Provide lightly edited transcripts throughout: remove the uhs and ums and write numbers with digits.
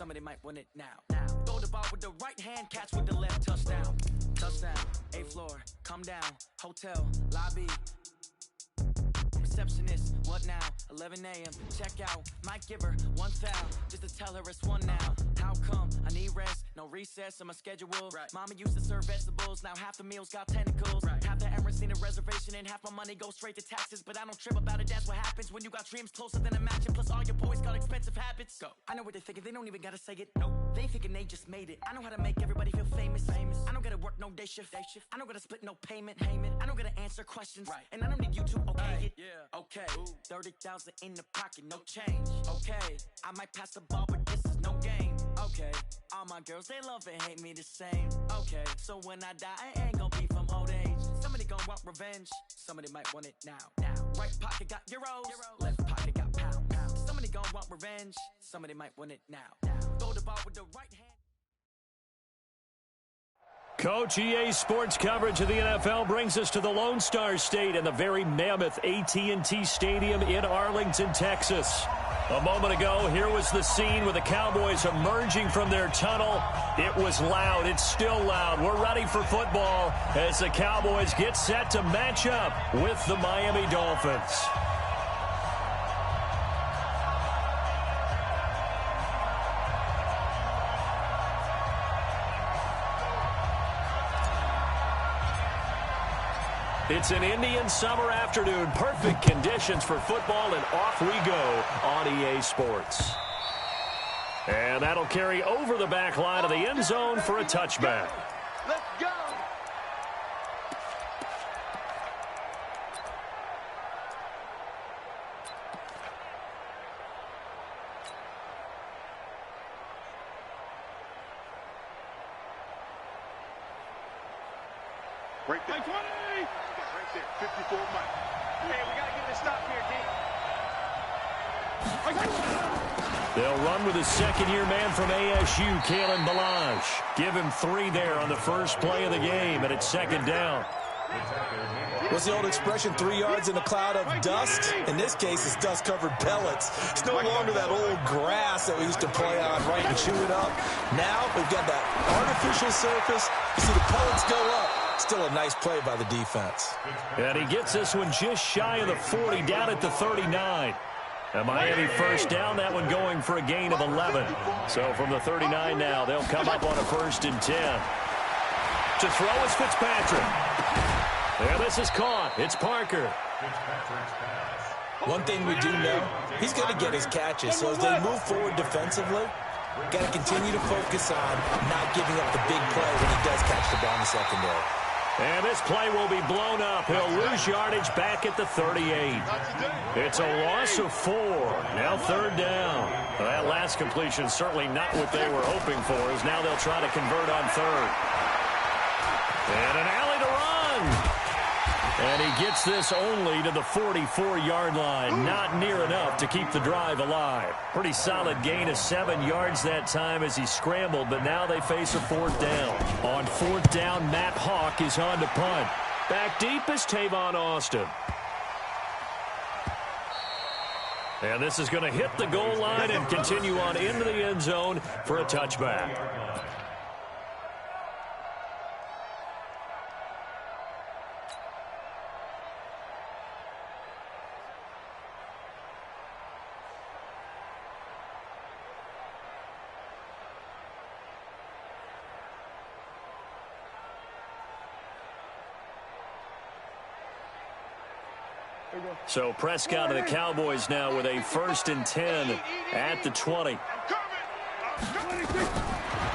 somebody might win it now. Throw the ball with the right hand, catch with the left, touchdown. Touchdown, 8th floor, come down, hotel, lobby. Receptionist, what now? 11 a.m. Check out, might give her one foul just to tell her it's one now. How come? I need rest, no recess in my schedule. Right. Mama used to serve vegetables, now half the meals got tentacles. Right. Half the Emirates need a reservation and half my money goes straight to taxes. But I don't trip about it, that's what happens when you got dreams closer than a match. And plus all your boys got expensive habits. Go. I know what they're thinking, they don't even gotta say it. Nope. They thinking they just made it. I know how to make everybody feel famous. I don't gotta work no day shift. I don't gotta split no payment. I don't gotta answer questions. Right. And I don't need you to okay it. Yeah. Okay. 30,000 in the pocket, no change. Okay. I might pass the ball, but this is no game. Okay. All my girls, they love and hate me the same. Okay. So when I die, I ain't gonna be from old age. Somebody gonna want revenge. Somebody might want it now. Right pocket got euros. Left pocket got pounds. Somebody gonna want revenge. Somebody might want it now. Throw the ball with the right hand. Coach, EA Sports coverage of the NFL brings us to the Lone Star State and the very mammoth AT&T Stadium in Arlington, Texas. A moment ago, here was the scene with the Cowboys emerging from their tunnel. It was loud. It's still loud. We're ready for football as the Cowboys get set to match up with the Miami Dolphins. It's an Indian summer afternoon. Perfect conditions for football, and off we go on EA Sports. And that'll carry over the back line of the end zone for a touchback. Let's go! Right there. 20! Right there, 54 Mike. Hey, we got to get this stop here, D. They'll run with a second-year man from ASU, Kalen Ballage. Give him 3 there on the first play of the game, and it's second down. What's the old expression, 3 yards in a cloud of dust? In this case, it's dust-covered pellets. It's no longer that old grass that we used to play on, right, and chew it up. Now we've got that artificial surface. You see the pellets go up. Still a nice play by the defense. And he gets this one just shy of the 40, down at the 39. A Miami first down, that one going for a gain of 11. So from the 39 now, they'll come up on a 1st and 10. To throw is Fitzpatrick. And this is caught. It's Parker. One thing we do know, he's going to get his catches. So as they move forward defensively, got to continue to focus on not giving up the big play when he does catch the ball in the secondary. And this play will be blown up. He'll lose yardage back at the 38. It's a loss of 4. Now 3rd down. Well, that last completion certainly not what they were hoping for, as now they'll try to convert on 3rd. And an alley to run. And he gets this only to the 44-yard line. Not near enough to keep the drive alive. Pretty solid gain of 7 yards that time as he scrambled, but now they face a 4th down. On 4th down, Matt Hawk is on to punt. Back deep is Tavon Austin. And this is going to hit the goal line and continue on into the end zone for a touchback. So Prescott of the Cowboys now with a 1st and 10 at the 20.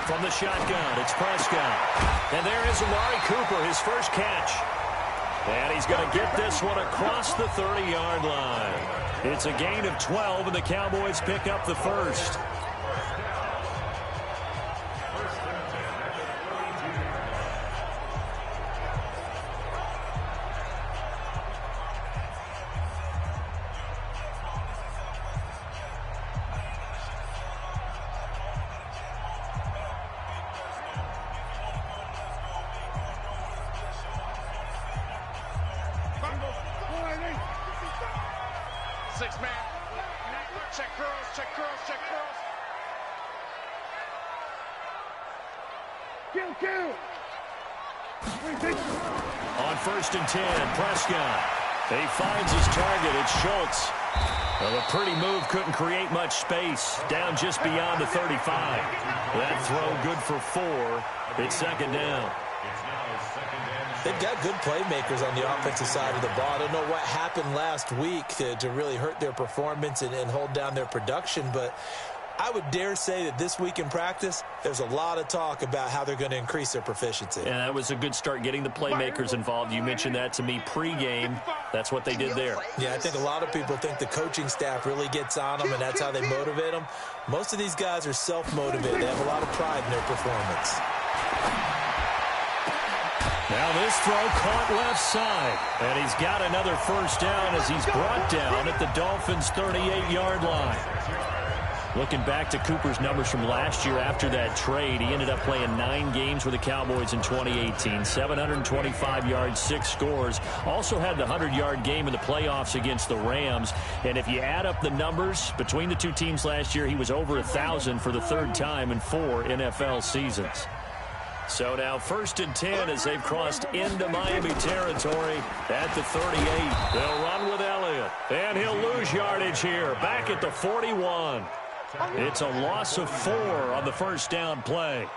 From the shotgun, it's Prescott. And there is Amari Cooper, his first catch. And he's going to get this one across the 30-yard line. It's a gain of 12, and the Cowboys pick up the 1st. On 1st and 10, Prescott. He finds his target. It's Schultz. Well, a pretty move couldn't create much space. Down just beyond the 35. That throw good for 4. It's 2nd down. They've got good playmakers on the offensive side of the ball. I don't know what happened last week to really hurt their performance and hold down their production, but I would dare say that this week in practice, there's a lot of talk about how they're going to increase their proficiency. And that was a good start getting the playmakers involved. You mentioned that to me pregame. That's what they did there. Yeah, I think a lot of people think the coaching staff really gets on them, and that's how they motivate them. Most of these guys are self-motivated. They have a lot of pride in their performance. Now this throw caught left side. And he's got another 1st down as he's brought down at the Dolphins' 38-yard line. Looking back to Cooper's numbers from last year after that trade, he ended up playing 9 games with the Cowboys in 2018. 725 yards, 6 scores. Also had the 100-yard game in the playoffs against the Rams. And if you add up the numbers between the two teams last year, he was over 1,000 for the 3rd time in 4 NFL seasons. So now 1st and 10 as they've crossed into Miami territory at the 38. They'll run with Elliott. And he'll lose yardage here. Back at the 41. It's a loss of 4 on the 1st down play.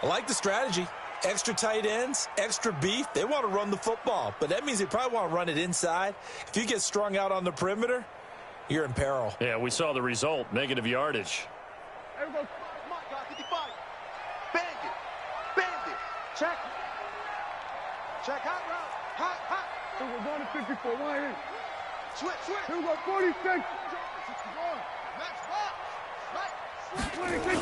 I like the strategy. Extra tight ends, extra beef. They want to run the football, but that means they probably want to run it inside. If you get strung out on the perimeter, you're in peril. Yeah, we saw the result, negative yardage. Everybody, come on, guys, 55. Bandit. Bandit. Check. Check hot route. Hot, hot. Here we're going to 54. Right here. Switch, switch. Here we go, 46. Next box. Right. 26.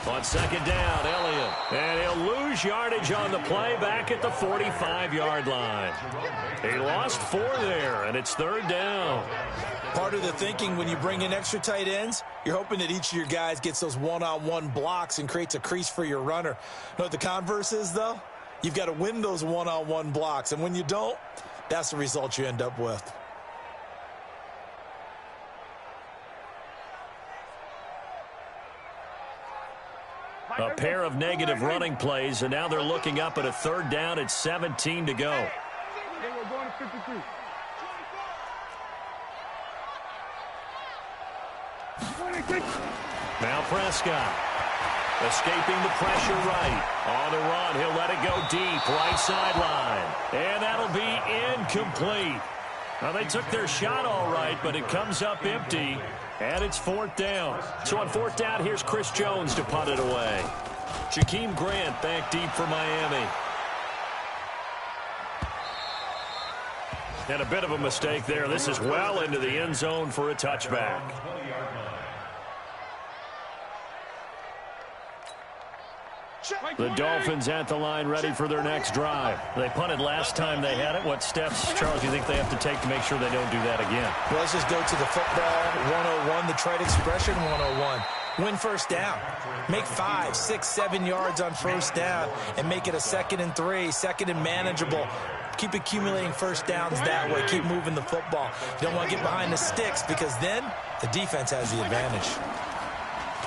On 2nd down, Elliott. And he'll lose yardage on the play back at the 45-yard line. He lost 4 there, and it's 3rd down. Part of the thinking when you bring in extra tight ends, you're hoping that each of your guys gets those one-on-one blocks and creates a crease for your runner. You know what the converse is, though? You've got to win those one-on-one blocks, and when you don't, that's the result you end up with. A pair of negative running plays, and now they're looking up at a 3rd down. It's 17 to go. Here we're going to 53. 26. Now Prescott escaping the pressure right. On the run, he'll let it go deep, right sideline. And that'll be incomplete. Now, they took their shot all right, but it comes up empty, and it's 4th down. So on 4th down, here's Chris Jones to punt it away. Jakeem Grant back deep for Miami. And a bit of a mistake there. This is well into the end zone for a touchback. The Dolphins at the line ready for their next drive. They punted last time they had it. What steps, Charles, do you think they have to take to make sure they don't do that again? Well, let's just go to the football 101, the trite expression 101. Win 1st down. Make 5, 6, 7 yards on 1st down and make it a 2nd and 3, 2nd and manageable. Keep accumulating 1st downs that way. Keep moving the football. You don't want to get behind the sticks because then the defense has the advantage.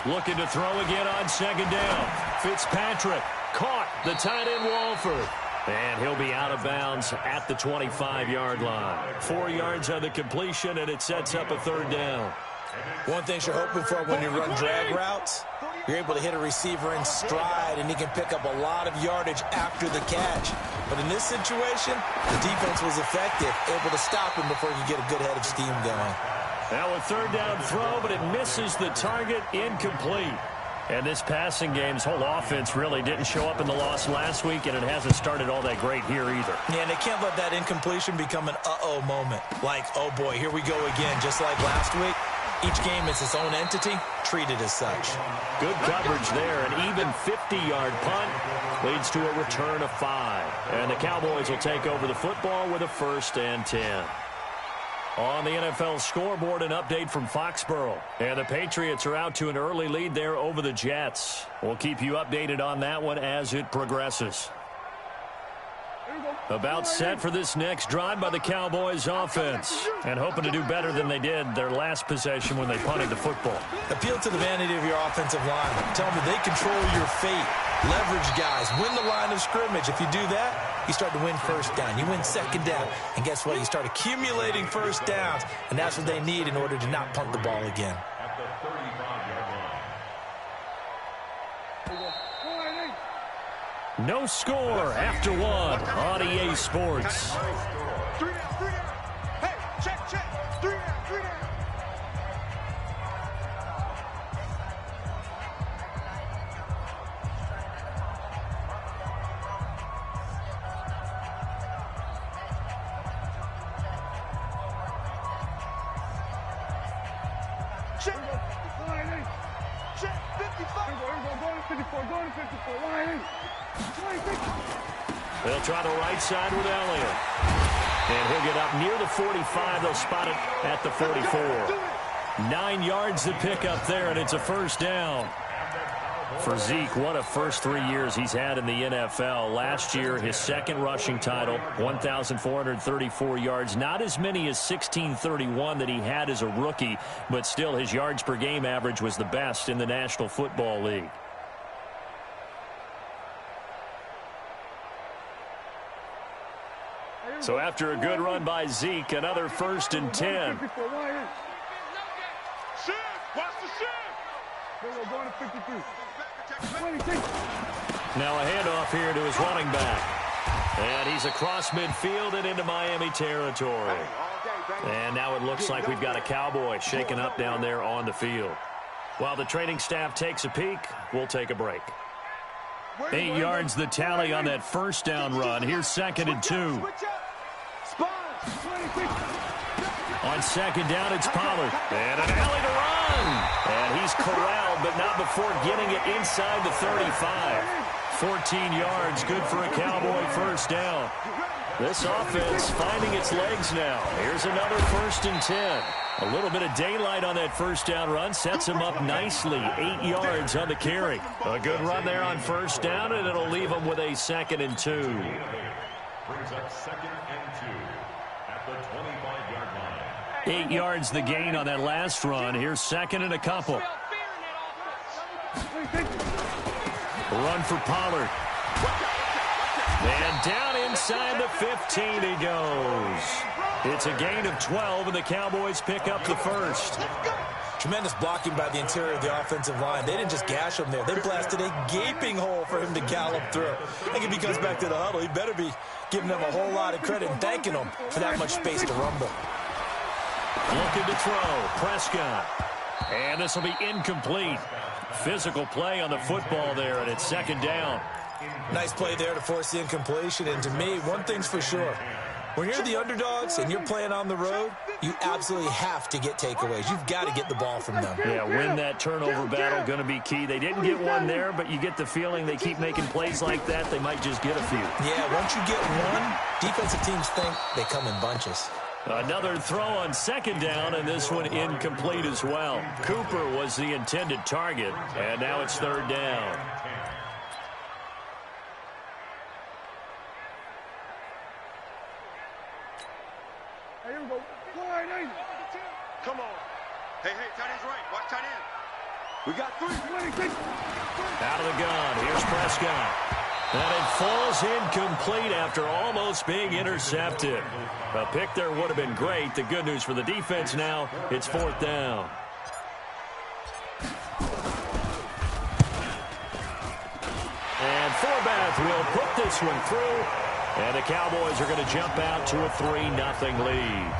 Looking to throw again on 2nd down. Fitzpatrick caught the tight end Walford. And he'll be out of bounds at the 25-yard line. 4 yards on the completion, and it sets up a 3rd down. One thing you're hoping for when you run drag routes, you're able to hit a receiver in stride, and he can pick up a lot of yardage after the catch. But in this situation, the defense was effective, able to stop him before he could get a good head of steam going. Now a 3rd down throw, but it misses the target, incomplete. And this passing game's whole offense really didn't show up in the loss last week, and it hasn't started all that great here either. Yeah, and they can't let that incompletion become an uh-oh moment. Like, oh boy, here we go again, just like last week. Each game is its own entity, treated as such. Good coverage there. An even 50-yard punt leads to a return of 5. And the Cowboys will take over the football with a 1st and 10. On the NFL scoreboard, an update from Foxborough. And the Patriots are out to an early lead there over the Jets. We'll keep you updated on that one as it progresses. About set for this next drive by the Cowboys offense. And hoping to do better than they did their last possession when they punted the football. Appeal to the vanity of your offensive line. Tell them that they control your fate. Leverage guys, win the line of scrimmage. If you do that, you start to win first down. You win second down. And guess what? You start accumulating first downs. And that's what they need in order to not punt the ball again. At the 35-yard line. No score after one on EA Sports. 3 down, 3 down. Hey, check. 3 down, 3 down. Check. Check. 55. Going to 54. Going to 54. Line 8. They'll try the right side with Elliott. And he'll get up near the 45. They'll spot it at the 44. 9 yards to pick up there, and it's a first down. For Zeke, what a first 3 years he's had in the NFL. Last year, his second rushing title, 1,434 yards. Not as many as 1,631 that he had as a rookie, but still his yards per game average was the best in the National Football League. So after a good run by Zeke, another 1st and 10. Shift. Watch the shift. Going to 53. Now a handoff here to his running back. And he's across midfield and into Miami territory. And now it looks like we've got a Cowboy shaken up down there on the field. While the training staff takes a peek, we'll take a break. 8 yards the tally on that first down run. Here's 2nd and 2. On 2nd down, it's Pollard. And an alley to run. And he's corralled, but not before getting it inside the 35. 14 yards, good for a Cowboy first down. This offense finding its legs now. Here's another 1st and 10. A little bit of daylight on that first down run sets him up nicely. 8 yards on the carry. A good run there on first down, and it'll leave him with a 2nd and 2. Brings up 2nd and 2 at the 25-yard line. 8 yards the gain on that last run. Here's 2nd and a couple. Run for Pollard. And down inside the 15 he goes. It's a gain of 12, and the Cowboys pick up the first. Tremendous blocking by the interior of the offensive line. They didn't just gash him there. They blasted a gaping hole for him to gallop through. I think if he comes back to the huddle, he better be giving them a whole lot of credit and thanking them for that much space to rumble. Looking to throw. Prescott. And this will be incomplete. Physical play on the football there, and it's 2nd down. Nice play there to force the incompletion. And to me, one thing's for sure. When you're the underdogs and you're playing on the road, you absolutely have to get takeaways. You've got to get the ball from them. Yeah, win that turnover battle, going to be key. They didn't get one there, but you get the feeling they keep making plays like that, they might just get a few. Yeah, once you get one, defensive teams think they come in bunches. Another throw on 2nd down, and this one incomplete as well. Cooper was the intended target, and now it's 3rd down. Come on. Hey, tight end's right. Watch tight end. We got 3. Out of the gun. Here's Prescott. And it falls incomplete after almost being intercepted. A pick there would have been great. The good news for the defense now, it's 4th down. And Forbath will put this one through. And the Cowboys are going to jump out to a 3-0 lead.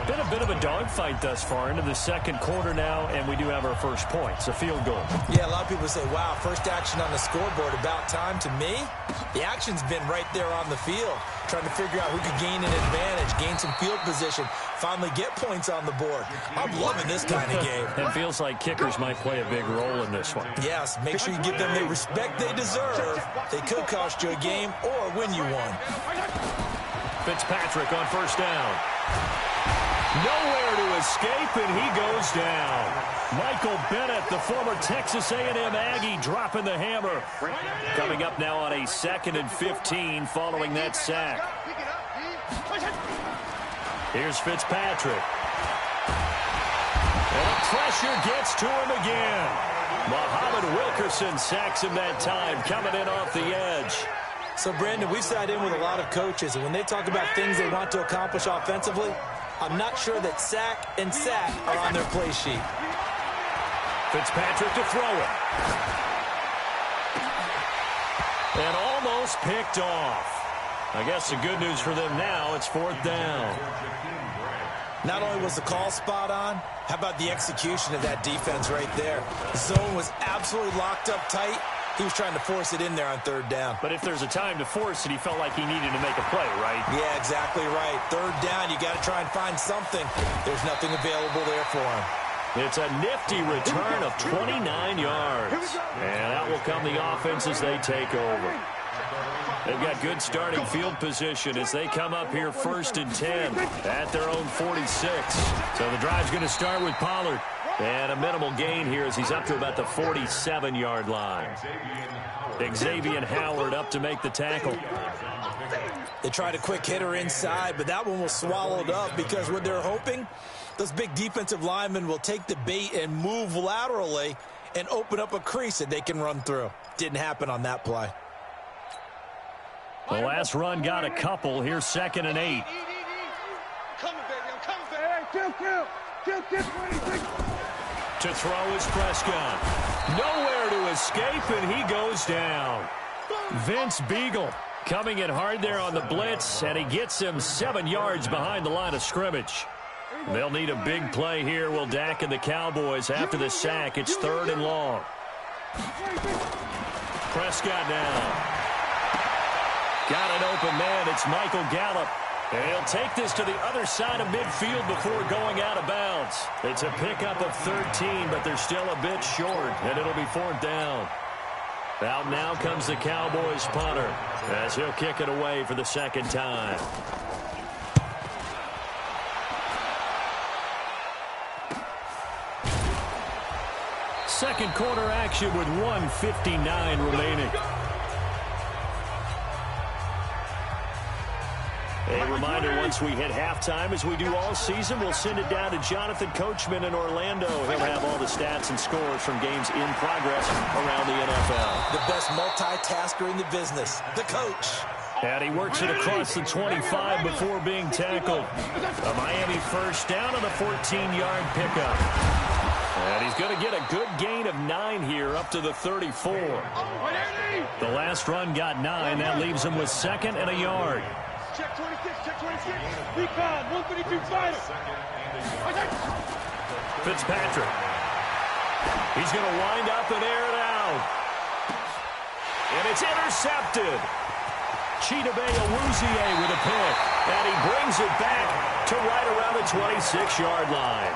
Been a bit of a dogfight thus far into the 2nd quarter now, and we do have our first points, a field goal. Yeah, a lot of people say, wow, first action on the scoreboard, about time. To me, the action's been right there on the field, trying to figure out who could gain an advantage, gain some field position, finally get points on the board. I'm loving this kind of game. It feels like kickers might play a big role in this one. Yes, make sure you give them the respect they deserve. They could cost you a game or win you one. Fitzpatrick on first down. Nowhere to escape, and he goes down. Michael Bennett, the former Texas A&M Aggie, dropping the hammer. Coming up now on a 2nd and 15 following that sack. Here's Fitzpatrick. And the pressure gets to him again. Muhammad Wilkerson sacks him that time, coming in off the edge. So, Brandon, we've sat in with a lot of coaches, and when they talk about things they want to accomplish offensively, I'm not sure that sack and sack are on their play sheet. Fitzpatrick to throw it. And almost picked off. I guess the good news for them now, it's 4th down. Not only was the call spot on, how about the execution of that defense right there? The zone was absolutely locked up tight. He was trying to force it in there on 3rd down. But if there's a time to force it, he felt like he needed to make a play, right? Yeah, exactly right. 3rd down, you got to try and find something. There's nothing available there for him. It's a nifty return of 29 yards. And out will come the offense as they take over. They've got good starting field position as they come up here 1st and 10 at their own 46. So the drive's going to start with Pollard. And a minimal gain here as he's up to about the 47-yard line. Xavier Howard up to make the tackle. They tried a quick hitter inside, but that one was swallowed up because what they're hoping, those big defensive linemen will take the bait and move laterally and open up a crease that they can run through. Didn't happen on that play. The last run got a couple. Here's 2nd and 8. I'm coming, baby. I'm coming, baby. Hey, kill, 26. To throw is Prescott. Nowhere to escape, and he goes down. Vince Beagle coming in hard there on the blitz, and he gets him 7 yards behind the line of scrimmage. They'll need a big play here, will Dak and the Cowboys. After the sack, it's 3rd and long. Prescott now. Got an open man. It's Michael Gallup. And he'll take this to the other side of midfield before going out of bounds. It's a pickup of 13, but they're still a bit short, and it'll be 4th down. Out now comes the Cowboys punter as he'll kick it away for the 2nd time. Second quarter action with 1:59 remaining. A reminder, once we hit halftime, as we do all season, we'll send it down to Jonathan Coachman in Orlando. He'll have all the stats and scores from games in progress around the NFL. The best multitasker in the business, the coach. And he works it across the 25 before being tackled. A Miami 1st down on the 14-yard pickup. And he's going to get a good gain of 9 here up to the 34. The last run got 9. That leaves him with 2nd and a yard. Check 26, check 26. Recon, 132 fighter. Fitzpatrick. He's going to wind up and air it out. And it's intercepted. Chidobe Awuzie with a pick. And he brings it back to right around the 26-yard line.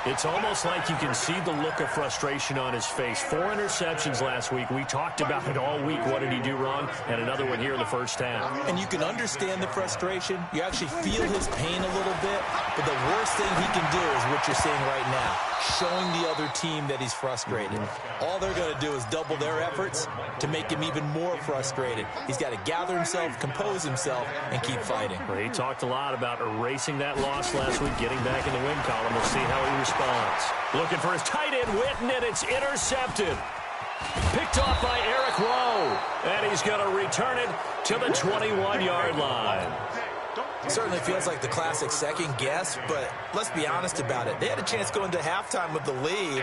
It's almost like you can see the look of frustration on his face. 4 interceptions last week. We talked about it all week. What did he do wrong? And another one here in the first half. And you can understand the frustration. You actually feel his pain a little bit. But the worst thing he can do is what you're seeing right now, showing the other team that he's frustrated. All they're going to do is double their efforts to make him even more frustrated. He's got to gather himself, compose himself, and keep fighting. Well, he talked a lot about erasing that loss last week, getting back in the win column. We'll see how he responds. Looking for his tight end, Witten, and it's intercepted. Picked off by Eric Rowe. And he's going to return it to the 21-yard line. Certainly feels like the classic second guess, but let's be honest about it. They had a chance going to halftime with the lead.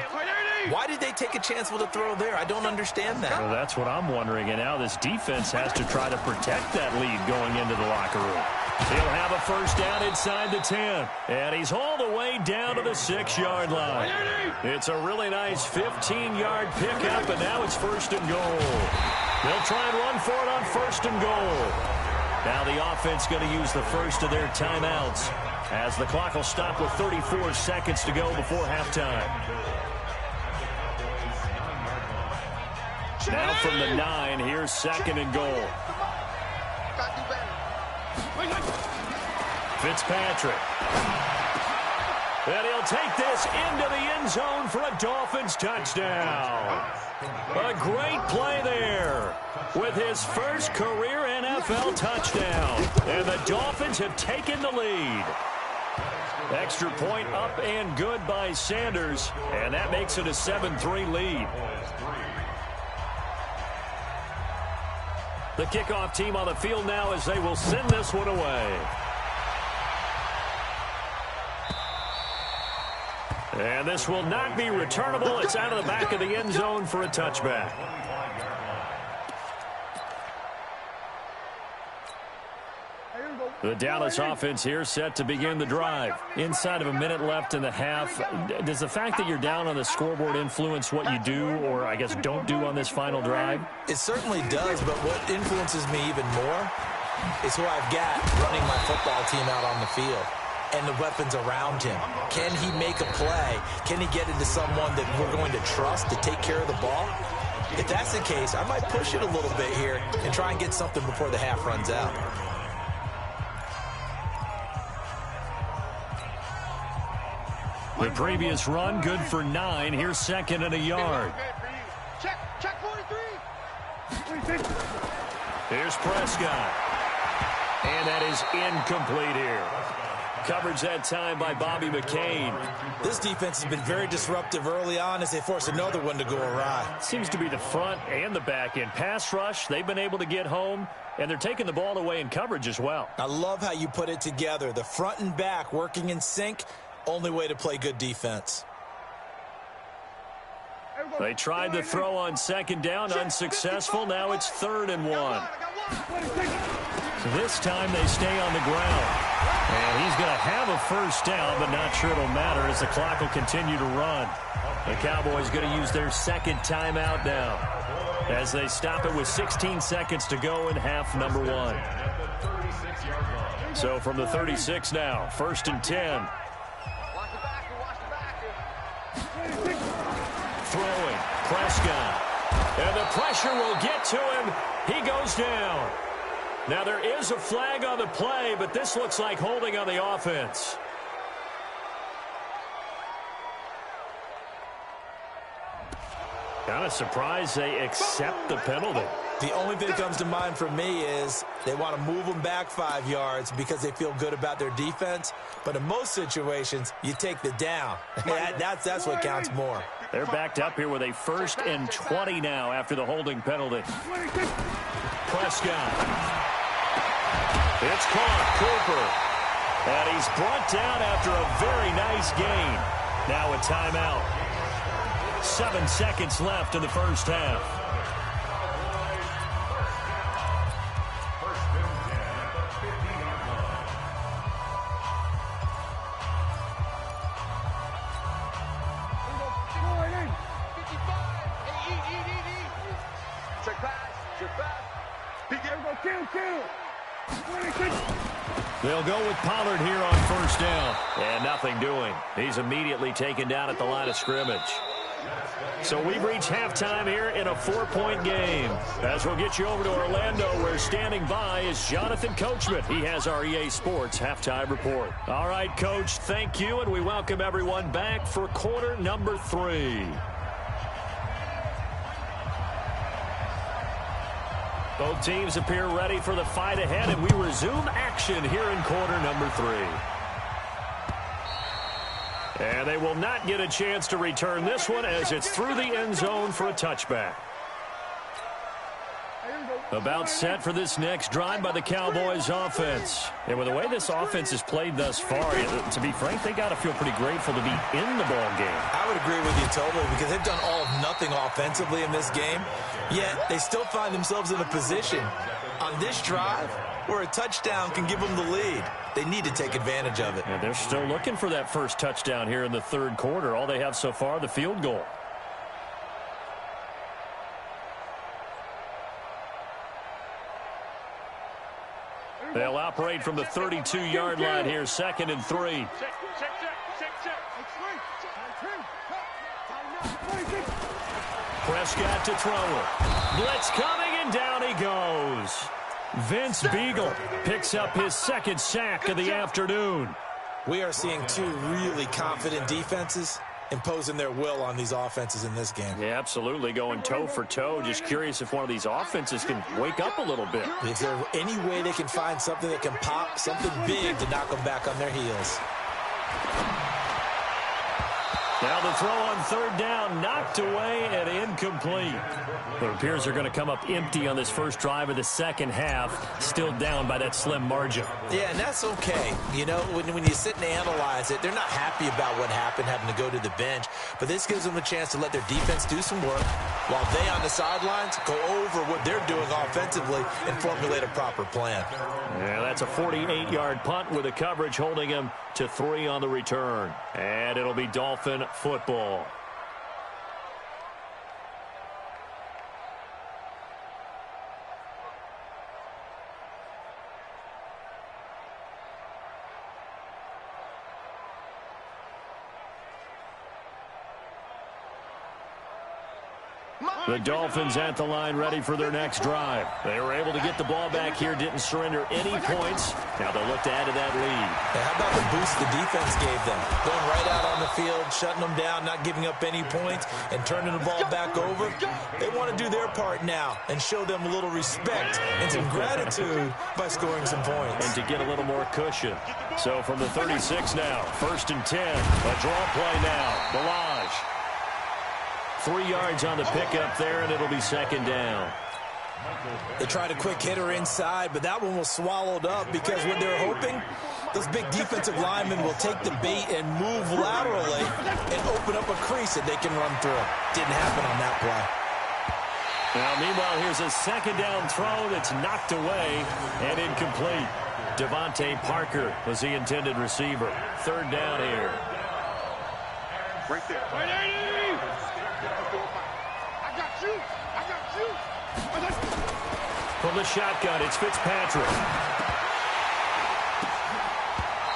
Why did they take a chance with a throw there? I don't understand that. Well, that's what I'm wondering, and now this defense has to try to protect that lead going into the locker room. He'll have a 1st down inside the 10, and he's all the way down to the 6-yard line. It's a really nice 15-yard pickup, and now it's 1st and goal. They'll try and run for it on 1st and goal. Now the offense going to use the first of their timeouts as the clock will stop with 34 seconds to go before halftime. Now from the 9, here's 2nd and goal. Fitzpatrick. And he'll take this into the end zone for a Dolphins touchdown. A great play there with his first career NFL touchdown. And the Dolphins have taken the lead. Extra point up and good by Sanders, and that makes it a 7-3 lead. The kickoff team on the field now as they will send this one away. And this will not be returnable. It's out of the back of the end zone for a touchback. The Dallas offense here set to begin the drive. Inside of a minute left in the half. Does the fact that you're down on the scoreboard influence what you do, or I guess don't do on this final drive? It certainly does, but what influences me even more is who I've got running my football team out on the field and the weapons around him. Can he make a play? Can he get into someone that we're going to trust to take care of the ball? If that's the case, I might push it a little bit here and try and get something before the half runs out. The previous run, good for 9. Here's second and a yard. Check 43. Here's Prescott. And that is incomplete here. Coverage that time by Bobby McCain. This defense has been very disruptive early on as they force another one to go awry. Seems to be the front and the back end. Pass rush, they've been able to get home, and they're taking the ball away in coverage as well. I love how you put it together. The front and back working in sync. Only way to play good defense. They tried to throw on second down, unsuccessful. Now it's 3rd and 1. So this time they stay on the ground. And he's going to have a first down, but not sure it'll matter as the clock will continue to run. The Cowboys going to use their second timeout now as they stop it with 16 seconds to go in half number 1. So from the 36 now, 1st and 10. Throwing, Prescott. And the pressure will get to him. He goes down. Now there is a flag on the play, but this looks like holding on the offense. Kind of surprised they accept the penalty. The only thing that comes to mind for me is they want to move them back 5 yards because they feel good about their defense. But in most situations, you take the down. That's what counts more. They're backed up here with a 1st and 20 now after the holding penalty. Prescott. It's caught. Cooper. And he's brought down after a very nice gain. Now a timeout. 7 seconds left in the first half. They'll go with Pollard here on first down. And nothing doing. He's immediately taken down at the line of scrimmage. So we've reached halftime here in a 4-point game. As we'll get you over to Orlando, where standing by is Jonathan Coachman. He has our EA Sports halftime report. All right, Coach, thank you, and we welcome everyone back for quarter number 3. Both teams appear ready for the fight ahead, and we resume action here in quarter number 3. And they will not get a chance to return this one as it's through the end zone for a touchback. About set for this next drive by the Cowboys offense. And with the way this offense has played thus far, to be frank, they got to feel pretty grateful to be in the ball game. I would agree with you totally because they've done all of nothing offensively in this game, yet they still find themselves in a position on this drive where a touchdown can give them the lead. They need to take advantage of it. And they're still looking for that first touchdown here in the third quarter. All they have so far, the field goal. They'll operate from the 32-yard line here, 2nd and 3. Prescott to throw it. Blitz coming, and down he goes. Vince Beagle picks up his 2nd sack of the afternoon. We are seeing 2 really confident defenses imposing their will on these offenses in this game. Yeah, absolutely, going toe for toe. Just curious if one of these offenses can wake up a little bit. Is there any way they can find something that can pop, something big to knock them back on their heels? Now the throw on third down, knocked away and incomplete. It appears they're going to come up empty on this first drive of the second half, still down by that slim margin. Yeah, and that's okay. You know, when you sit and analyze it, they're not happy about what happened, having to go to the bench. But this gives them a chance to let their defense do some work while they on the sidelines go over what they're doing offensively and formulate a proper plan. Yeah, that's a 48-yard punt with the coverage holding him to 3 on the return. And it'll be Dolphin football. The Dolphins at the line ready for their next drive. They were able to get the ball back here, didn't surrender any points. Now they'll look to add to that lead. Yeah, how about the boost the defense gave them? Going right out on the field, shutting them down, not giving up any points, and turning the ball back over. They want to do their part now and show them a little respect and some gratitude by scoring some points. And to get a little more cushion. So from the 36 now, 1st and 10. A draw play now. Balaj. 3 yards on the pickup there, and it'll be 2nd down. They tried a quick hitter inside, but that one was swallowed up because what they're hoping, those big defensive linemen will take the bait and move laterally and open up a crease that they can run through. Didn't happen on that play. Now, meanwhile, here's a 2nd down throw that's knocked away and incomplete. Devontae Parker was the intended receiver. 3rd down here. Right there. From the shotgun, it's Fitzpatrick.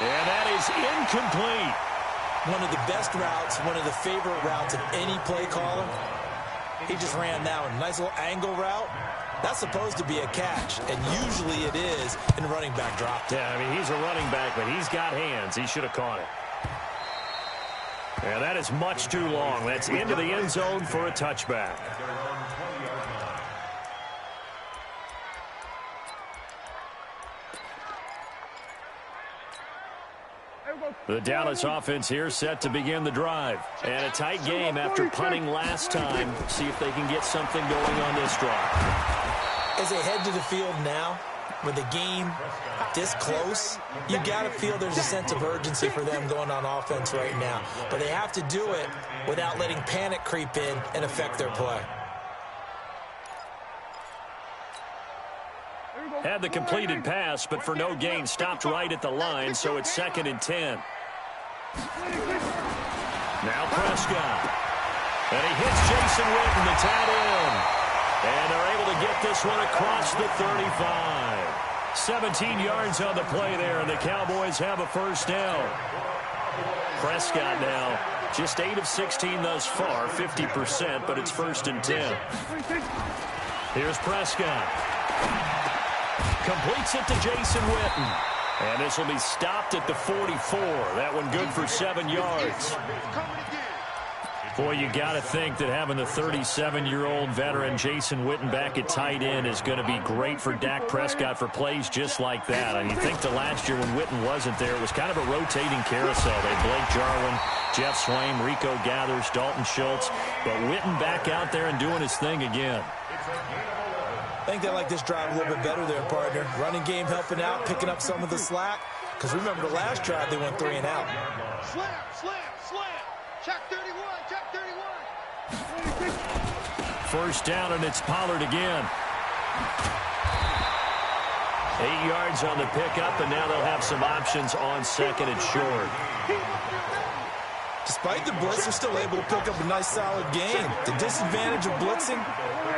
And that is incomplete. One of the best routes, one of the favorite routes of any play caller. He just ran that one. Nice little angle route. That's supposed to be a catch, and usually it is, and the running back dropped it. Yeah, I mean, he's a running back, but he's got hands. He should have caught it. And that is much too long. That's into the end zone for a touchback. The Dallas offense here set to begin the drive. And a tight game after punting last time. See if they can get something going on this drive. As they head to the field now, with the game this close, you got to feel there's a sense of urgency for them going on offense right now. But they have to do it without letting panic creep in and affect their play. Had the completed pass, but for no gain, stopped right at the line, so it's 2nd and 10. Now Prescott. And he hits Jason Witten, the tight end. And they're able to get this one across the 35. 17 yards on the play there, and the Cowboys have a 1st down. Prescott now just 8 of 16 thus far, 50%, but it's 1st and 10. Here's Prescott. Completes it to Jason Witten. And this will be stopped at the 44. That one good for 7 yards. Boy, you got to think that having the 37-year-old veteran Jason Witten back at tight end is going to be great for Dak Prescott for plays just like that. And you think the last year when Witten wasn't there, it was kind of a rotating carousel. They had Blake Jarwin, Jeff Swaim, Rico Gathers, Dalton Schultz. But Witten back out there and doing his thing again. I think they like this drive a little bit better there, partner. Running game helping out, picking up some of the slack. Because remember the last drive, they went 3 and out. Slam, slam, slam. Check 31, check 31. 1st down, and it's Pollard again. 8 yards on the pickup, and now they'll have some options on 2nd and short. Despite the blitz, they're still able to pick up a nice solid gain. The disadvantage of blitzing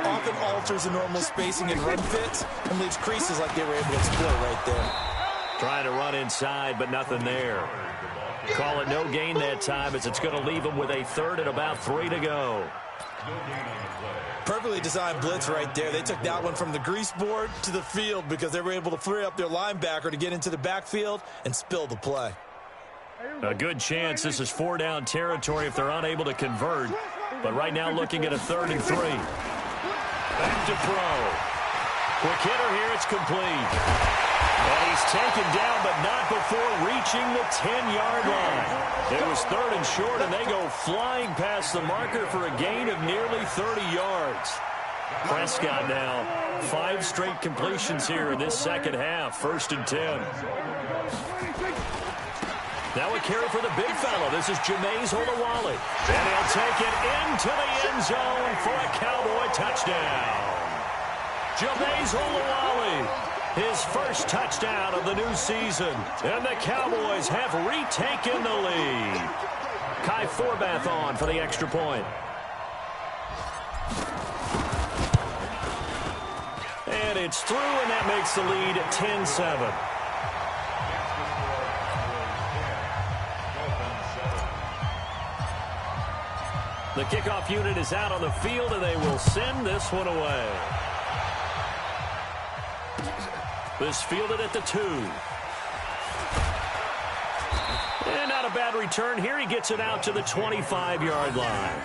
often alters the normal spacing and run fits and leaves creases like they were able to exploit right there. Trying to run inside, but nothing there. Call it no gain that time as it's going to leave them with a 3rd and about 3 to go. Perfectly designed blitz right there. They took that one from the grease board to the field because they were able to free up their linebacker to get into the backfield and spill the play. A good chance this is 4-down territory if they're unable to convert. But right now looking at a 3rd and 3. Back to throw. Quick hitter here, it's complete. And he's taken down, but not before reaching the 10-yard line. It was 3rd and short, and they go flying past the marker for a gain of nearly 30 yards. Prescott now, 5 straight completions here in this second half. 1st and 10. Now a carry for the big fellow. This is Jameis Olawale. And he'll take it into the end zone for a Cowboy touchdown. Jameis Olawale, his first touchdown of the new season. And the Cowboys have retaken the lead. Kai Forbath on for the extra point. And it's through, and that makes the lead 10-7. The kickoff unit is out on the field, and they will send this one away. This fielded at the 2. And not a bad return here. He gets it out to the 25-yard line.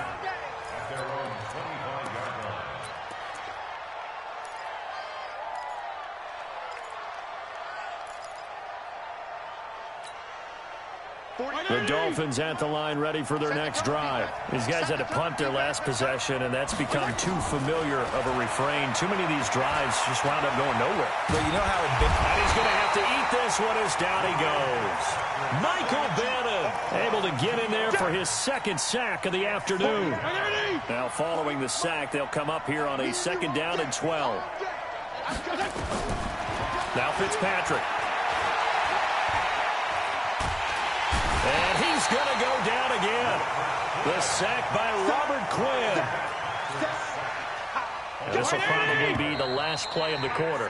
The Dolphins at the line ready for their next drive. These guys had to punt their last possession, and that's become too familiar of a refrain. Too many of these drives just wound up going nowhere. Well, you know how it been. And he's going to have to eat this one as down he goes. Michael Bannon able to get in there for his 2nd sack of the afternoon. Now following the sack, they'll come up here on a 2nd down and 12. Now Fitzpatrick. And he's going to go down again. The sack by Robert Quinn. And this will probably be the last play of the quarter.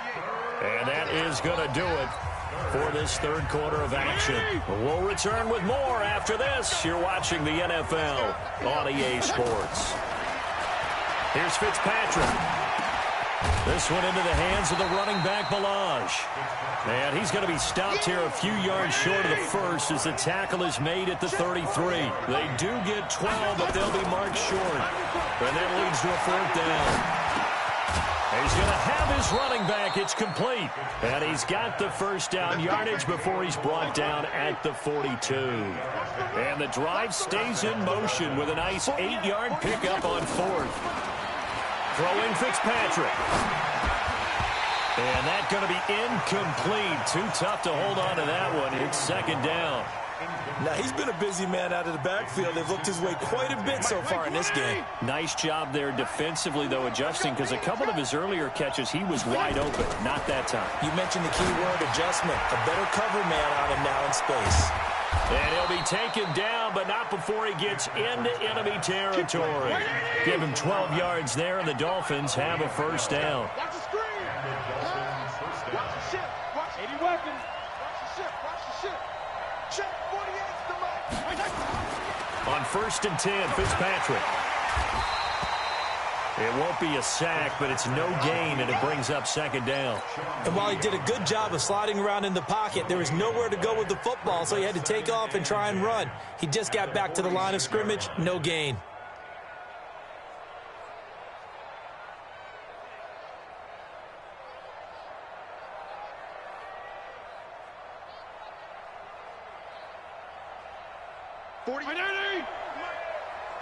And that is going to do it for this 3rd quarter of action. We'll return with more after this. You're watching the NFL on EA Sports. Here's Fitzpatrick. This one into the hands of the running back, Balaj. And he's going to be stopped here a few yards short of the first as the tackle is made at the 33. They do get 12, but they'll be marked short. And that leads to a 4th down. He's going to have his running back. It's complete. And he's got the 1st down yardage before he's brought down at the 42. And the drive stays in motion with a nice 8-yard pickup on 4th. Throwing Fitzpatrick. And that's going to be incomplete. Too tough to hold on to that one. It's 2nd down. Now, he's been a busy man out of the backfield. They've looked his way quite a bit so far in this game. Nice job there defensively, though, adjusting, because a couple of his earlier catches, he was wide open. Not that time. You mentioned the key word, adjustment. A better cover man on him now in space. And he'll be taken down, but not before he gets into enemy territory. Give him 12 yards there, and the Dolphins have a 1st down. Watch the screen. Watch the ship. Watch 80 weapons. Watch the ship. Watch the ship. Check 48's the mark. On 1st and 10, Fitzpatrick. It won't be a sack, but it's no gain, and it brings up 2nd down. And while he did a good job of sliding around in the pocket, there was nowhere to go with the football, so he had to take off and try and run. He just got back to the line of scrimmage, no gain.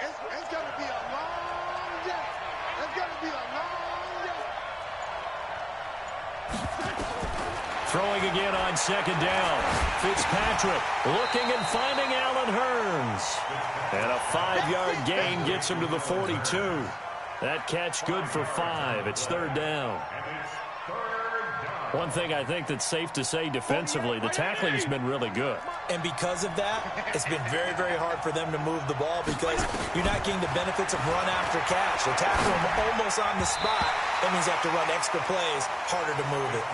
It's going to be a long day. It's going to be a long day. Throwing again on 2nd down. Fitzpatrick looking and finding Allen Hurns. And a 5-yard gain gets him to the 42. That catch good for 5. It's 3rd down. One thing I think that's safe to say defensively, the tackling's been really good. And because of that, it's been very, very hard for them to move the ball because you're not getting the benefits of run after catch. They tackle him almost on the spot. That means you have to run extra plays, harder to move it.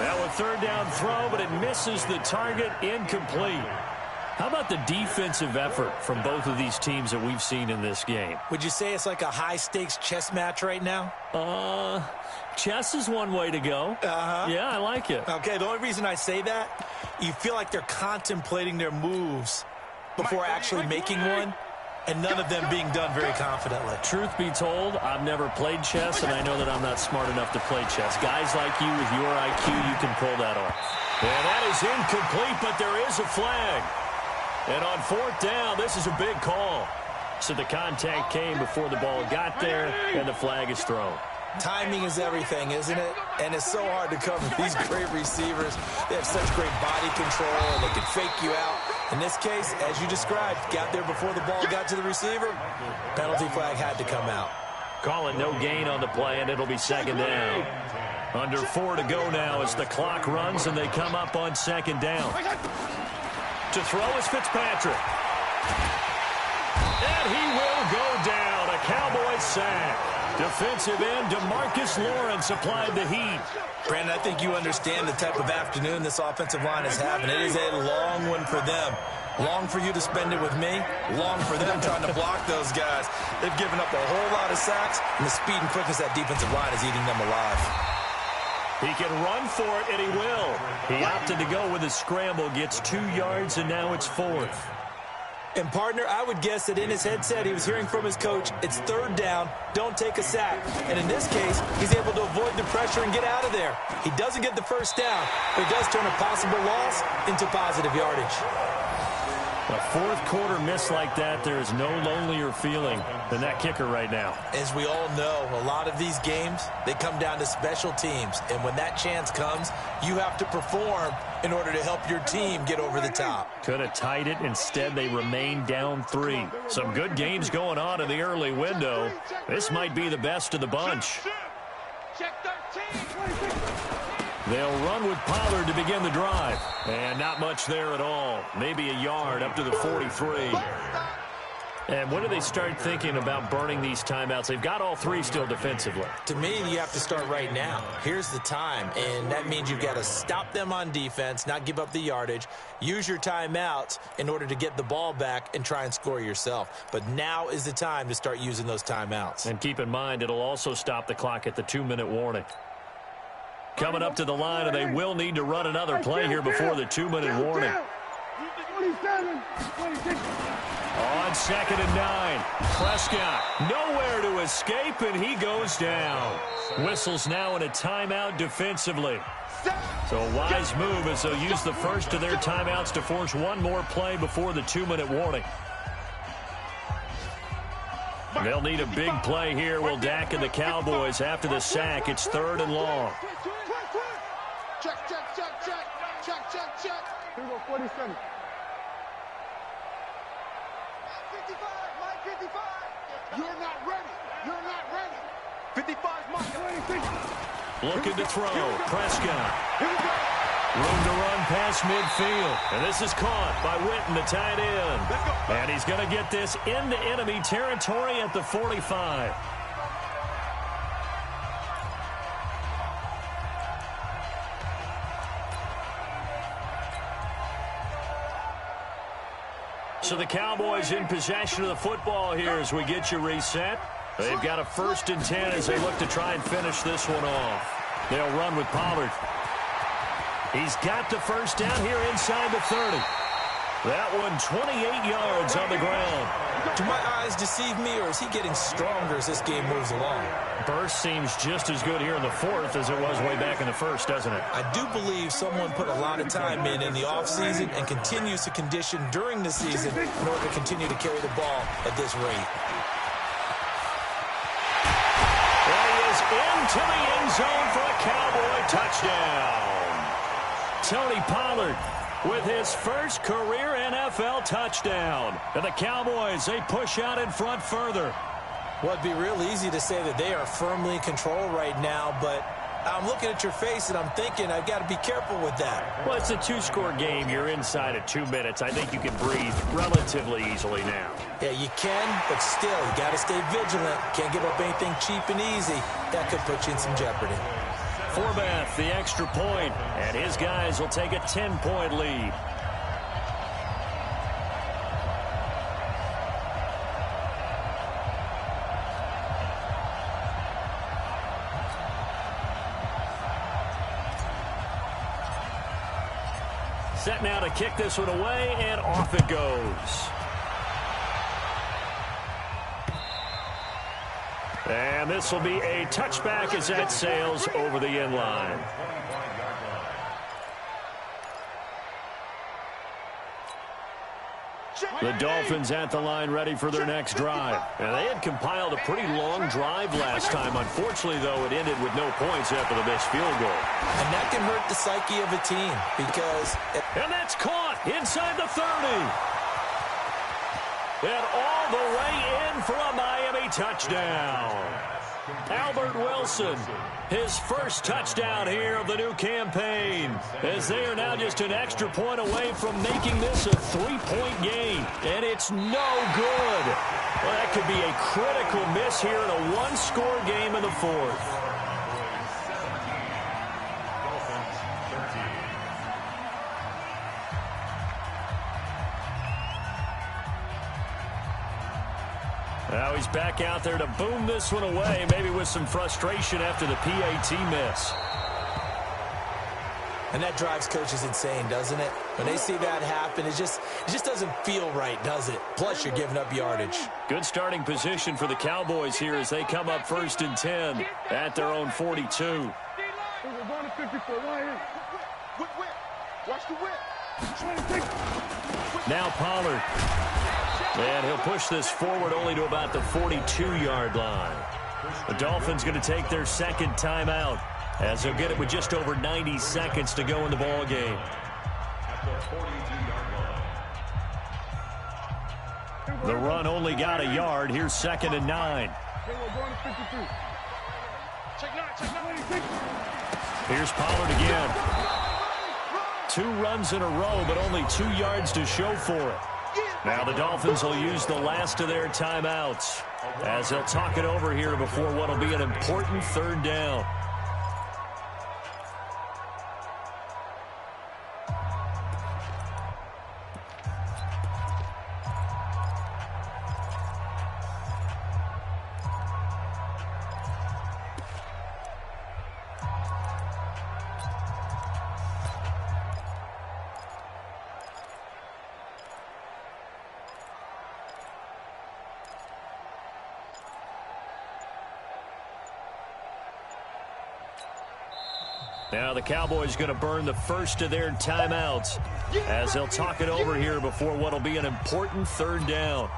Now a 3rd down throw, but it misses the target, incomplete. How about the defensive effort from both of these teams that we've seen in this game? Would you say it's like a high-stakes chess match right now? Chess is one way to go. Yeah, I like it. Okay, the only reason I say that, you feel like they're contemplating their moves before actually making one. and none of them being done very confidently. Truth be told, I've never played chess, and I know that I'm not smart enough to play chess. Guys like you with your IQ, you can pull that off. And that is incomplete, but there is a flag. And on 4th down, this is a big call. So the contact came before the ball got there, and the flag is thrown. Timing is everything, isn't it? And it's so hard to cover these great receivers. They have such great body control, and they can fake you out. In this case, as you described, got there before the ball got to the receiver. Penalty flag had to come out. Call it no gain on the play, and it'll be 2nd down. Under 4 to go now as the clock runs, and they come up on 2nd down. To throw is Fitzpatrick. And he will go down. A Cowboys sack. Defensive end DeMarcus Lawrence applied the heat. Brandon, I think you understand the type of afternoon this offensive line is having. It is a long one for them. Long for you to spend it with me. Long for them trying to block those guys. They've given up a whole lot of sacks, and the speed and quickness of that defensive line is eating them alive. He can run for it, and he will. He opted to go with a scramble, gets 2 yards, and now it's 4th. And, partner, I would guess that in his headset he was hearing from his coach, it's 3rd down, don't take a sack. And in this case, he's able to avoid the pressure and get out of there. He doesn't get the 1st down, but he does turn a possible loss into positive yardage. A 4th quarter miss like that, there is no lonelier feeling than that kicker right now. As we all know, a lot of these games, they come down to special teams. And when that chance comes, you have to perform in order to help your team get over the top. Could have tied it. Instead, they remain down 3. Some good games going on in the early window. This might be the best of the bunch. Check 13. They'll run with Pollard to begin the drive. And not much there at all. Maybe a yard up to the 43. And when do they start thinking about burning these timeouts? They've got all 3 still defensively. To me, you have to start right now. Here's the time, and that means you've got to stop them on defense, not give up the yardage, use your timeouts in order to get the ball back and try and score yourself. But now is the time to start using those timeouts. And keep in mind, it'll also stop the clock at the 2-minute warning. Coming up to the line, and they will need to run another play here before the 2-minute warning. 27, 26. On 2nd and 9, Prescott nowhere to escape, and he goes down. Whistles now in a timeout defensively. So a wise move as they'll use the first of their timeouts to force one more play before the 2-minute warning. They'll need a big play here, will Dak and the Cowboys. After the sack, it's 3rd and long. Check. Here we go, 47. 55. You're not ready. 55's mine. Looking to throw. Prescott. Room to run past midfield. And this is caught by Witten, the tight end. And he's going to get this into enemy territory at the 45. So the Cowboys in possession of the football here as we get you reset. They've got a 1st and 10 as they look to try and finish this one off. They'll run with Pollard. He's got the 1st down here inside the 30. That one 28 yards on the ground. Do my eyes deceive me, or is he getting stronger as this game moves along? Burst seems just as good here in the 4th as it was way back in the 1st, doesn't it? I do believe someone put a lot of time in the offseason and continues to condition during the season in order to continue to carry the ball at this rate. And he is into the end zone for a Cowboy touchdown. Tony Pollard with his first career NFL touchdown. And the Cowboys, they push out in front further. Well, it'd be real easy to say that they are firmly in control right now, but I'm looking at your face and I'm thinking I've got to be careful with that. Well, it's a 2-score game. You're inside at 2 minutes. I think you can breathe relatively easily now. Yeah, you can, but still, you got to stay vigilant. Can't give up anything cheap and easy. That could put you in some jeopardy. Forbath, the extra point, and his guys will take a 10-point lead. Set now to kick this one away, and off it goes. And this will be a touchback as that sails over the end line. The Dolphins at the line ready for their next drive. And they had compiled a pretty long drive last time. Unfortunately, though, it ended with no points after the missed field goal. And that can hurt the psyche of a team because... And that's caught inside the 30. And all the way in for a Miami touchdown. Albert Wilson, his first touchdown here of the new campaign, as they are now just an extra point away from making this a 3-point game. And it's no good. Well, that could be a critical miss here in a one-score game in the fourth. Now he's back out there to boom this one away, maybe with some frustration after the PAT miss. And that drives coaches insane, doesn't it? When they see that happen, it just doesn't feel right, does it? Plus, you're giving up yardage. Good starting position for the Cowboys here as they come up 1st and 10 at their own 42. Now Pollard. And he'll push this forward only to about the 42-yard line. The Dolphins going to take their second timeout as they'll get it with just over 90 seconds to go in the ball game. The run only got a yard. Here's 2nd and 9. Here's Pollard again. 2 runs in a row, but only 2 yards to show for it. Now the Dolphins will use the last of their timeouts as they'll talk it over here before what will be an important 3rd down. Now the Cowboys going to burn the first of their timeouts as they'll talk it over here before what will be an important 3rd down.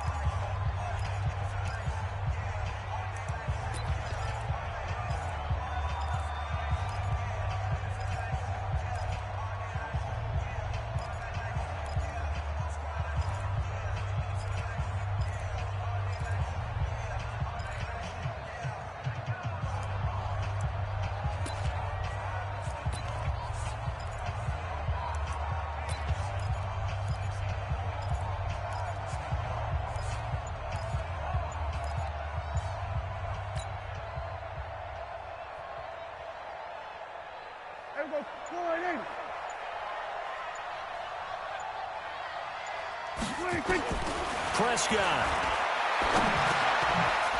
Prescott.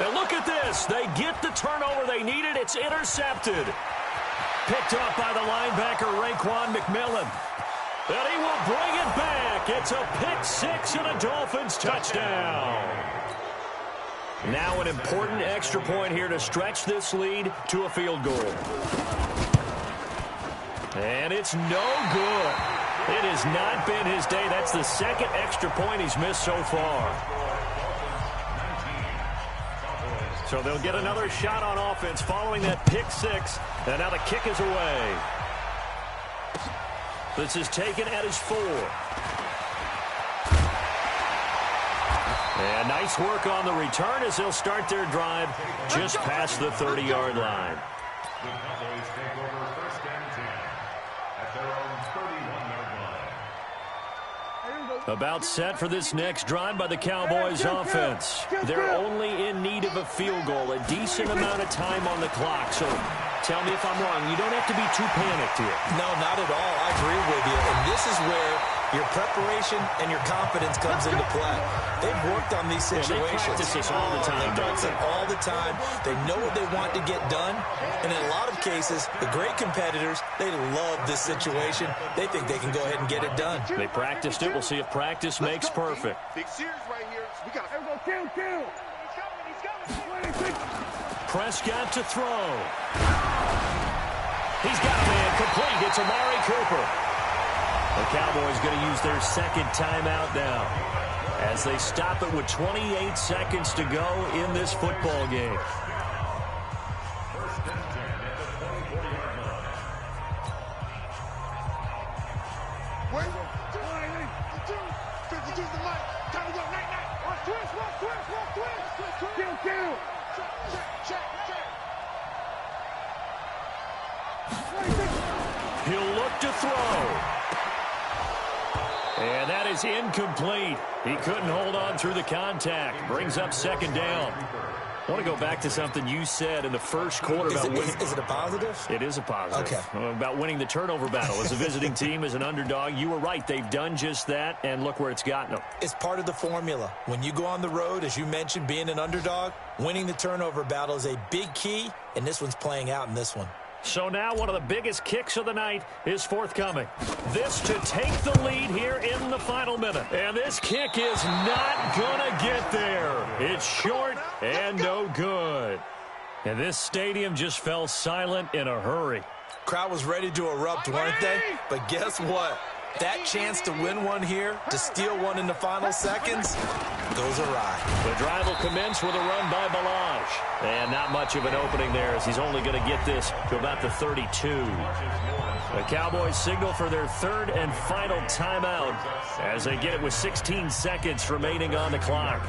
And look at this. They get the turnover they needed. It's intercepted. Picked off by the linebacker, Raekwon McMillan. And he will bring it back. It's a pick 6 and a Dolphins touchdown. Now an important extra point here to stretch this lead to a field goal. And it's no good. It has not been his day. That's the 2nd extra point he's missed so far. So they'll get another shot on offense following that pick 6. And now the kick is away. This is taken at his 4. And nice work on the return as they'll start their drive just past the 30-yard line. The Cowboys take over 1st and 10 at their own 31-yard line. About set for this next drive by the Cowboys offense. They're only in need of a field goal, a decent amount of time on the clock. So tell me if I'm wrong. You don't have to be too panicked here. No, not at all. I agree with you. And this is where your preparation and your confidence comes into play. They've worked on these situations. They practice this all the time. They practice it all the time. They know what they want to get done. And in a lot of cases, the great competitors, they love this situation. They think they can go ahead and get it done. They practiced it. We'll see if practice makes perfect. Big series right here. We got to kill. Prescott to throw. He's got a man complete. It's Amari Cooper. The Cowboys going to use their second timeout now as they stop it with 28 seconds to go in this football game. He'll look to throw. And that is incomplete. He couldn't hold on through the contact. Brings up second down. I want to go back to something you said in the first quarter about winning. Is it a positive? It is a positive. Okay. About winning the turnover battle. As a visiting team, as an underdog, you were right. They've done just that, and look where it's gotten them. It's part of the formula. When you go on the road, as you mentioned, being an underdog, winning the turnover battle is a big key, and this one's playing out in this one. So now one of the biggest kicks of the night is forthcoming. This to take the lead here in the final minute. And this kick is not going to get there. It's short and no good. And this stadium just fell silent in a hurry. Crowd was ready to erupt, weren't they? But guess what? That chance to win one here, to steal one in the final seconds, goes awry. The drive will commence with a run by Balaj. And not much of an opening there as he's only going to get this to about the 32. The Cowboys signal for their third and final timeout as they get it with 16 seconds remaining on the clock.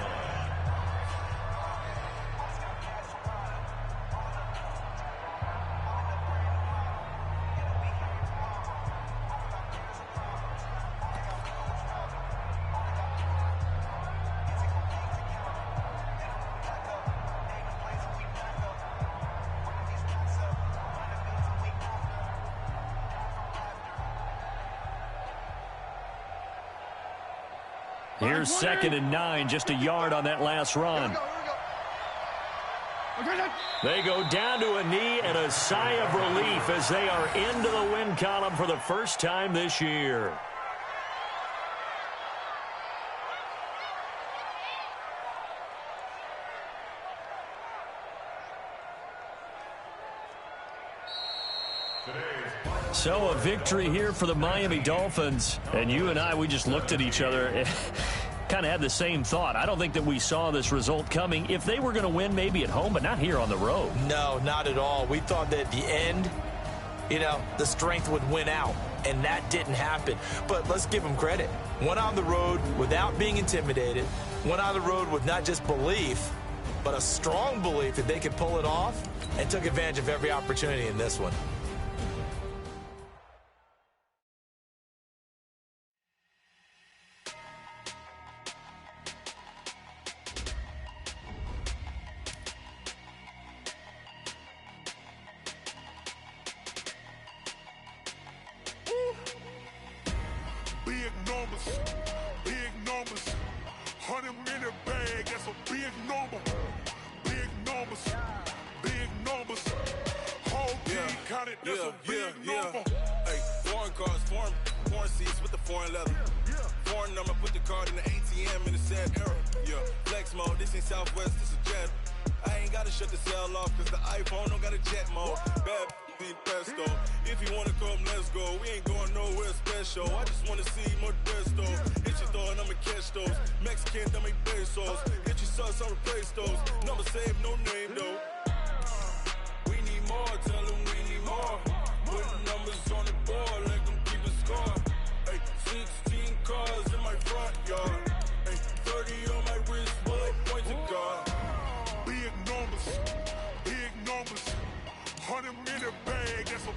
Here's 2nd and 9, just a yard on that last run. They go down to a knee and a sigh of relief as they are into the win column for the first time this year. So a victory here for the Miami Dolphins. And you and I, we just looked at each other and kind of had the same thought. I don't think that we saw this result coming. If they were going to win, maybe at home, but not here on the road. No, not at all. We thought that at the end, the strength would win out. And that didn't happen. But let's give them credit. Went on the road without being intimidated. Went on the road with not just belief, but a strong belief that they could pull it off, and took advantage of every opportunity in this one. Big numbers, 100-minute bag, that's a big number. Big numbers, whole team counted, that's a big number. Hey, foreign cars, foreign seats with the foreign leather. Foreign number, put the card in the ATM in the sad era. Yeah, flex mode, this ain't Southwest, this a jet. I ain't gotta shut the cell off, cause the iPhone don't got a jet mode. Bad ain't pesto. If you wanna come, let's go. We ain't going nowhere special. I just wanna see more Modesto. Hit your throw and I'ma catch those. Mexican, that make pesos. Hit your sauce, I'll replace those. Number save, no name though. We need more, tell them we need more. Putting numbers on the board, let them keep a score. Hey, 16 cars in my front yard. Hey, 30 on my wrist, while I point to God. Big numbers, 100-minute bag, that's a